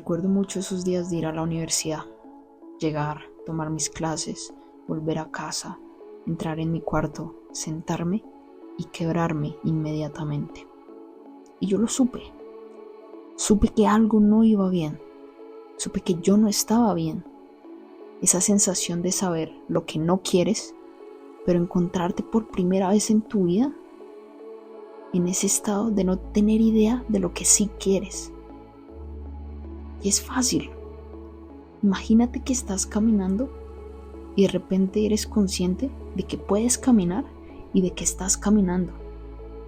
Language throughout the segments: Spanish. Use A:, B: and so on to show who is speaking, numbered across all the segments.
A: Recuerdo mucho esos días de ir a la universidad, llegar, tomar mis clases, volver a casa, entrar en mi cuarto, sentarme y quebrarme inmediatamente. Y yo lo supe. Supe que algo no iba bien. Supe que yo no estaba bien. Esa sensación de saber lo que no quieres, pero encontrarte por primera vez en tu vida en ese estado de no tener idea de lo que sí quieres. Y es fácil. Imagínate que estás caminando y de repente eres consciente de que puedes caminar y de que estás caminando.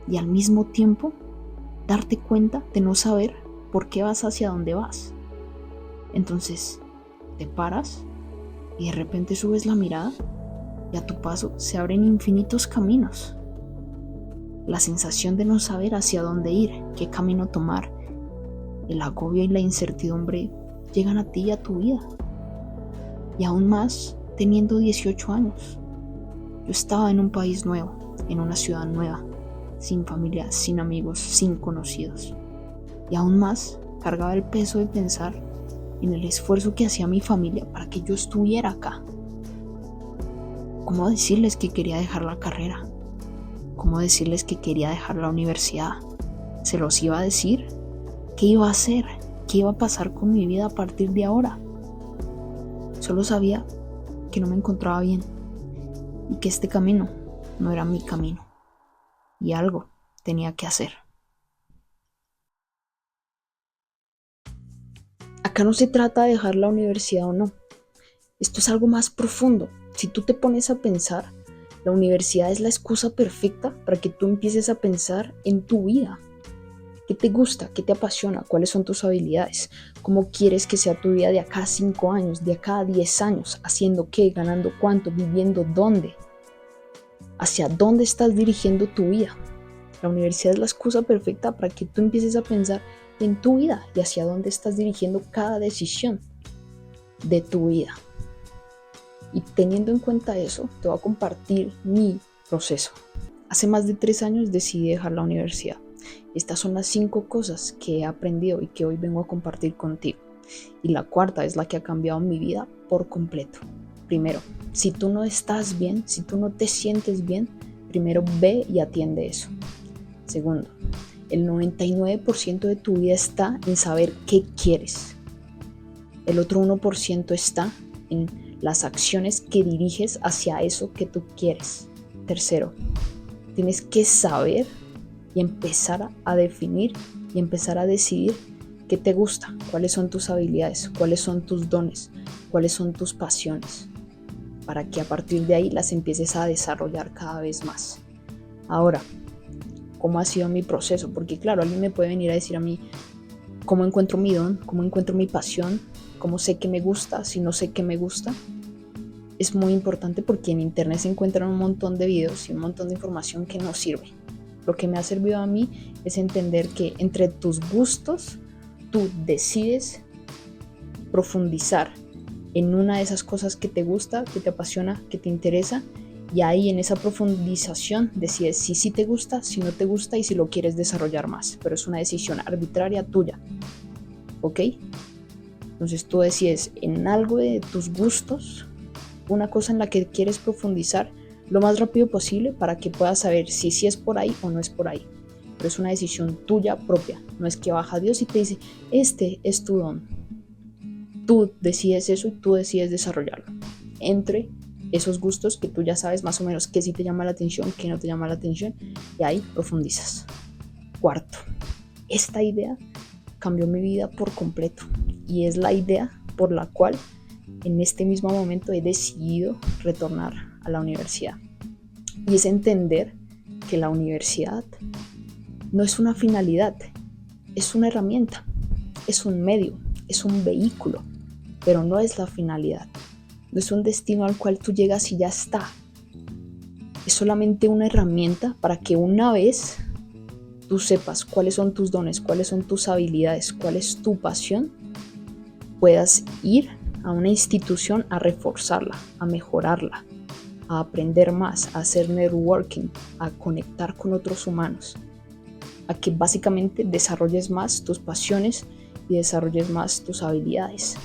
A: Y al mismo tiempo darte cuenta de no saber por qué vas hacia dónde vas. Entonces te paras y de repente subes la mirada y a tu paso se abren infinitos caminos. La sensación de no saber hacia dónde ir, qué camino tomar, el agobio y la incertidumbre llegan a ti y a tu vida. Y aún más teniendo 18 años. Yo estaba en un país nuevo, en una ciudad nueva, sin familia, sin amigos, sin conocidos. Y aún más cargaba el peso de pensar en el esfuerzo que hacía mi familia para que yo estuviera acá. ¿Cómo decirles que quería dejar la carrera? ¿Cómo decirles que quería dejar la universidad? ¿Se los iba a decir? ¿Qué iba a hacer? ¿Qué iba a pasar con mi vida a partir de ahora? Solo sabía que no me encontraba bien y que este camino no era mi camino y algo tenía que hacer. Acá no se trata de dejar la universidad o no. Esto es algo más profundo. Si tú te pones a pensar, la universidad es la excusa perfecta para que tú empieces a pensar en tu vida. ¿Qué te gusta? ¿Qué te apasiona? ¿Cuáles son tus habilidades? ¿Cómo quieres que sea tu vida de acá a 5 años, de acá a 10 años? ¿Haciendo qué? ¿Ganando cuánto? ¿Viviendo dónde? ¿Hacia dónde estás dirigiendo tu vida? La universidad es la excusa perfecta para que tú empieces a pensar en tu vida y hacia dónde estás dirigiendo cada decisión de tu vida. Y teniendo en cuenta eso, te voy a compartir mi proceso. Hace más de 3 años decidí dejar la universidad. Estas son las 5 cosas que he aprendido y que hoy vengo a compartir contigo. Y la cuarta es la que ha cambiado mi vida por completo. Primero, si tú no estás bien, si tú no te sientes bien, primero ve y atiende eso. Segundo, el 99% de tu vida está en saber qué quieres. El otro 1% está en las acciones que diriges hacia eso que tú quieres. Tercero, tienes que saber y empezar a definir y empezar a decidir qué te gusta, cuáles son tus habilidades, cuáles son tus dones, cuáles son tus pasiones, para que a partir de ahí las empieces a desarrollar cada vez más. Ahora, ¿cómo ha sido mi proceso? Porque claro, alguien me puede venir a decir a mí cómo encuentro mi don, cómo encuentro mi pasión, cómo sé qué me gusta, si no sé qué me gusta. Es muy importante porque en internet se encuentran un montón de videos y un montón de información que no sirve. Lo que me ha servido a mí es entender que entre tus gustos tú decides profundizar en una de esas cosas que te gusta, que te apasiona, que te interesa, y ahí en esa profundización decides si sí te gusta, si no te gusta y si lo quieres desarrollar más, pero es una decisión arbitraria tuya, ¿ok? Entonces tú decides en algo de tus gustos, una cosa en la que quieres profundizar lo más rápido posible para que puedas saber si sí es por ahí o no es por ahí. Pero es una decisión tuya propia, no es que baja Dios y te dice, este es tu don. Tú decides eso y tú decides desarrollarlo entre esos gustos que tú ya sabes más o menos qué sí te llama la atención, qué no te llama la atención, y ahí profundizas. Cuarto, esta idea cambió mi vida por completo y es la idea por la cual en este mismo momento he decidido retornar a la universidad. Y es entender que la universidad no es una finalidad, es una herramienta, es un medio, es un vehículo, pero no es la finalidad. No es un destino al cual tú llegas y ya está. Es solamente una herramienta para que una vez tú sepas cuáles son tus dones, cuáles son tus habilidades, cuál es tu pasión, puedas ir a una institución a reforzarla, a mejorarla, a aprender más, a hacer networking, a conectar con otros humanos, a que básicamente desarrolles más tus pasiones y desarrolles más tus habilidades.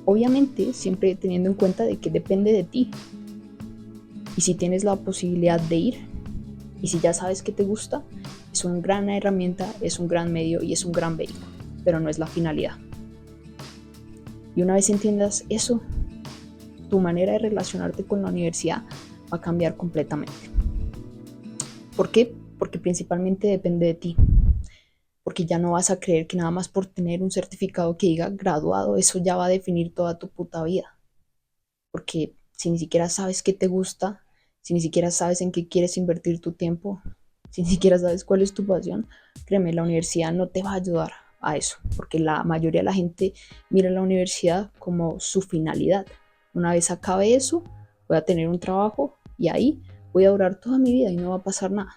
A: Obviamente, siempre teniendo en cuenta de que depende de ti. Y si tienes la posibilidad de ir, y si ya sabes que te gusta, es una gran herramienta, es un gran medio y es un gran vehículo, pero no es la finalidad. Y una vez entiendas eso, tu manera de relacionarte con la universidad va a cambiar completamente. ¿Por qué? Porque principalmente depende de ti. Porque ya no vas a creer que nada más por tener un certificado que diga graduado, eso ya va a definir toda tu puta vida. Porque si ni siquiera sabes qué te gusta, si ni siquiera sabes en qué quieres invertir tu tiempo, si ni siquiera sabes cuál es tu pasión, créeme, la universidad no te va a ayudar a eso, porque la mayoría de la gente mira la universidad como su finalidad. Una vez acabe eso, voy a tener un trabajo y ahí voy a durar toda mi vida y no va a pasar nada.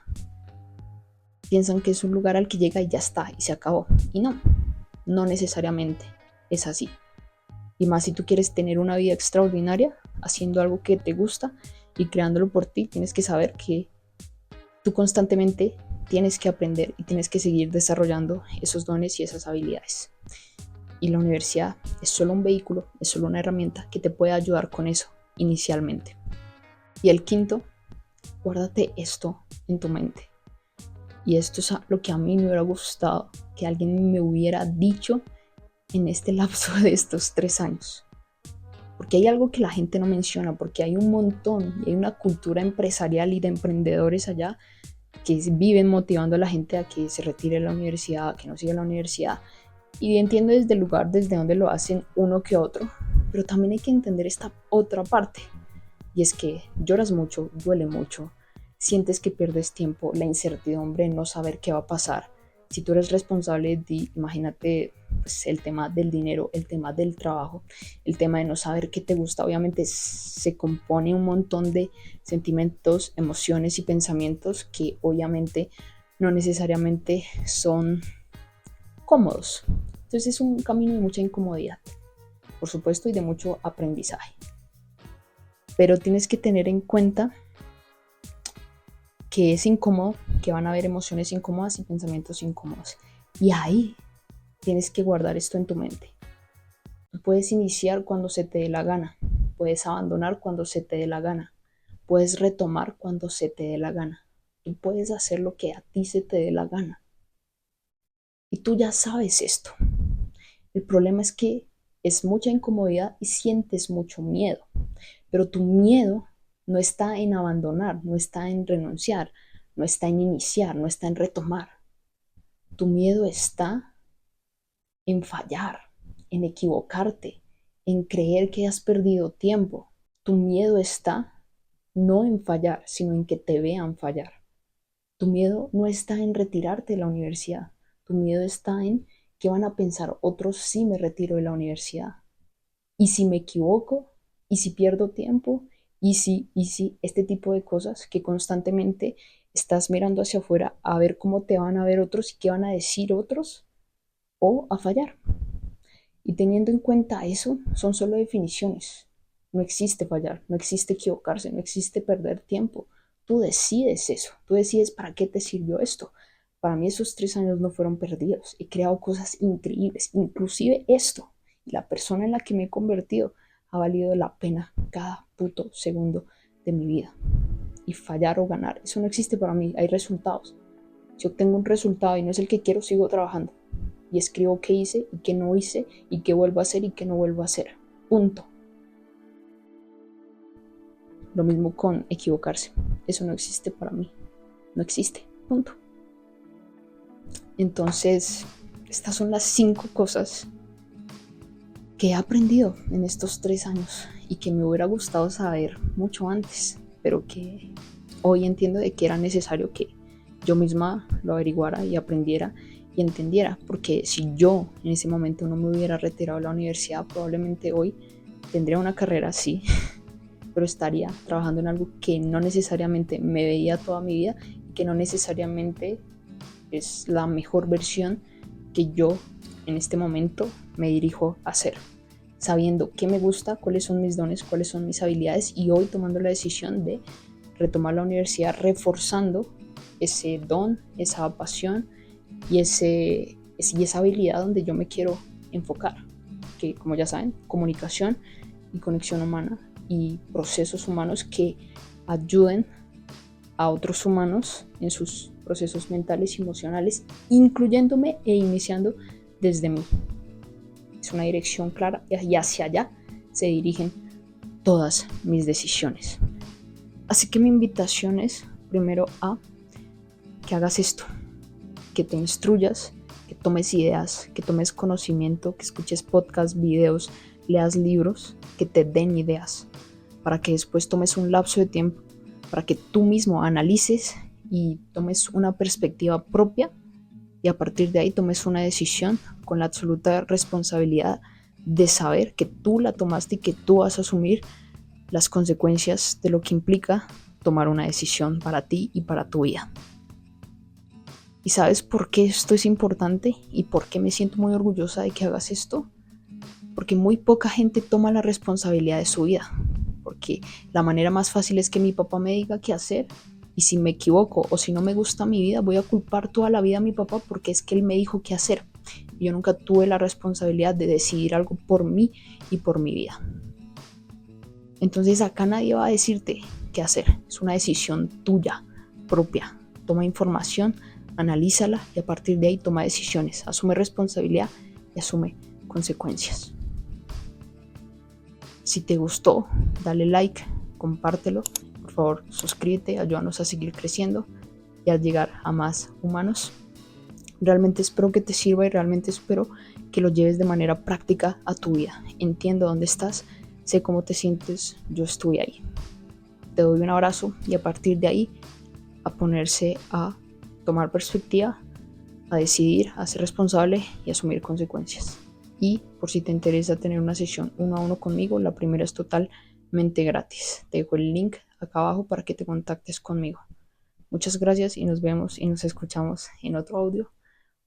A: Piensan que es un lugar al que llega y ya está, y se acabó. Y no, no necesariamente es así. Y más si tú quieres tener una vida extraordinaria, haciendo algo que te gusta y creándolo por ti, tienes que saber que tú constantemente tienes que aprender y tienes que seguir desarrollando esos dones y esas habilidades. Y la universidad es solo un vehículo, es solo una herramienta que te puede ayudar con eso inicialmente. Y el quinto, guárdate esto en tu mente. Y esto es lo que a mí me hubiera gustado que alguien me hubiera dicho en este lapso de estos 3 años. Porque hay algo que la gente no menciona, porque hay un montón y hay una cultura empresarial y de emprendedores allá que viven motivando a la gente a que se retire de la universidad, a que no siga la universidad. Y entiendo desde el lugar desde donde lo hacen uno que otro, pero también hay que entender esta otra parte. Y es que lloras mucho, duele mucho, sientes que pierdes tiempo, la incertidumbre, no saber qué va a pasar. Si tú eres responsable de, imagínate, pues, el tema del dinero, el tema del trabajo, el tema de no saber qué te gusta, obviamente se compone un montón de sentimientos, emociones y pensamientos que obviamente no necesariamente son cómodos. Entonces es un camino de mucha incomodidad, por supuesto, y de mucho aprendizaje. Pero tienes que tener en cuenta que es incómodo, que van a haber emociones incómodas y pensamientos incómodos. Y ahí tienes que guardar esto en tu mente. Tú puedes iniciar cuando se te dé la gana, puedes abandonar cuando se te dé la gana, puedes retomar cuando se te dé la gana. Tú puedes hacer lo que a ti se te dé la gana. Y tú ya sabes esto. El problema es que es mucha incomodidad y sientes mucho miedo. Pero tu miedo no está en abandonar, no está en renunciar, no está en iniciar, no está en retomar. Tu miedo está en fallar, en equivocarte, en creer que has perdido tiempo. Tu miedo está no en fallar, sino en que te vean fallar. Tu miedo no está en retirarte de la universidad. Tu miedo está en qué van a pensar otros si me retiro de la universidad. Y si me equivoco, y si pierdo tiempo, y si, este tipo de cosas que constantemente estás mirando hacia afuera a ver cómo te van a ver otros y qué van a decir otros, o a fallar. Y teniendo en cuenta eso, son solo definiciones. No existe fallar, no existe equivocarse, no existe perder tiempo. Tú decides eso, tú decides para qué te sirvió esto. Para mí esos 3 años no fueron perdidos. He creado cosas increíbles, inclusive esto. Y la persona en la que me he convertido ha valido la pena cada puto segundo de mi vida. Y fallar o ganar, eso no existe para mí. Hay resultados. Si obtengo un resultado y no es el que quiero, sigo trabajando. Y escribo qué hice y qué no hice y qué vuelvo a hacer y qué no vuelvo a hacer. Punto. Lo mismo con equivocarse. Eso no existe para mí. No existe. Punto. Entonces, estas son las 5 cosas que he aprendido en estos 3 años y que me hubiera gustado saber mucho antes, pero que hoy entiendo de que era necesario que yo misma lo averiguara y aprendiera y entendiera, porque si yo en ese momento no me hubiera retirado de la universidad, probablemente hoy tendría una carrera así, pero estaría trabajando en algo que no necesariamente me veía toda mi vida y que no necesariamente es la mejor versión que yo en este momento me dirijo a hacer, sabiendo qué me gusta, cuáles son mis dones, cuáles son mis habilidades, y hoy tomando la decisión de retomar la universidad reforzando ese don, esa pasión y ese y esa habilidad donde yo me quiero enfocar, que como ya saben, comunicación y conexión humana y procesos humanos que ayuden a otros humanos en sus procesos mentales y emocionales, incluyéndome e iniciando desde mí. Es una dirección clara y hacia allá se dirigen todas mis decisiones. Así que mi invitación es primero a que hagas esto, que te instruyas, que tomes ideas, que tomes conocimiento, que escuches podcasts, videos, leas libros que te den ideas, para que después tomes un lapso de tiempo, para que tú mismo analices y tomes una perspectiva propia y a partir de ahí tomes una decisión con la absoluta responsabilidad de saber que tú la tomaste y que tú vas a asumir las consecuencias de lo que implica tomar una decisión para ti y para tu vida. ¿Y sabes por qué esto es importante y por qué me siento muy orgullosa de que hagas esto? Porque muy poca gente toma la responsabilidad de su vida. Porque la manera más fácil es que mi papá me diga qué hacer y si me equivoco o si no me gusta mi vida, voy a culpar toda la vida a mi papá porque es que él me dijo qué hacer. Yo nunca tuve la responsabilidad de decidir algo por mí y por mi vida. Entonces acá nadie va a decirte qué hacer. Es una decisión tuya, propia. Toma información, analízala y a partir de ahí toma decisiones. Asume responsabilidad y asume consecuencias. Si te gustó, dale like, compártelo. Por favor, suscríbete, ayúdanos a seguir creciendo y a llegar a más humanos. Realmente espero que te sirva y realmente espero que lo lleves de manera práctica a tu vida. Entiendo dónde estás, sé cómo te sientes, yo estoy ahí. Te doy un abrazo y a partir de ahí a ponerse a tomar perspectiva, a decidir, a ser responsable y a asumir consecuencias. Y por si te interesa tener una sesión 1-1 conmigo, la primera es totalmente gratis. Te dejo el link acá abajo para que te contactes conmigo. Muchas gracias y nos vemos y nos escuchamos en otro audio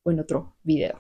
A: o en otro video.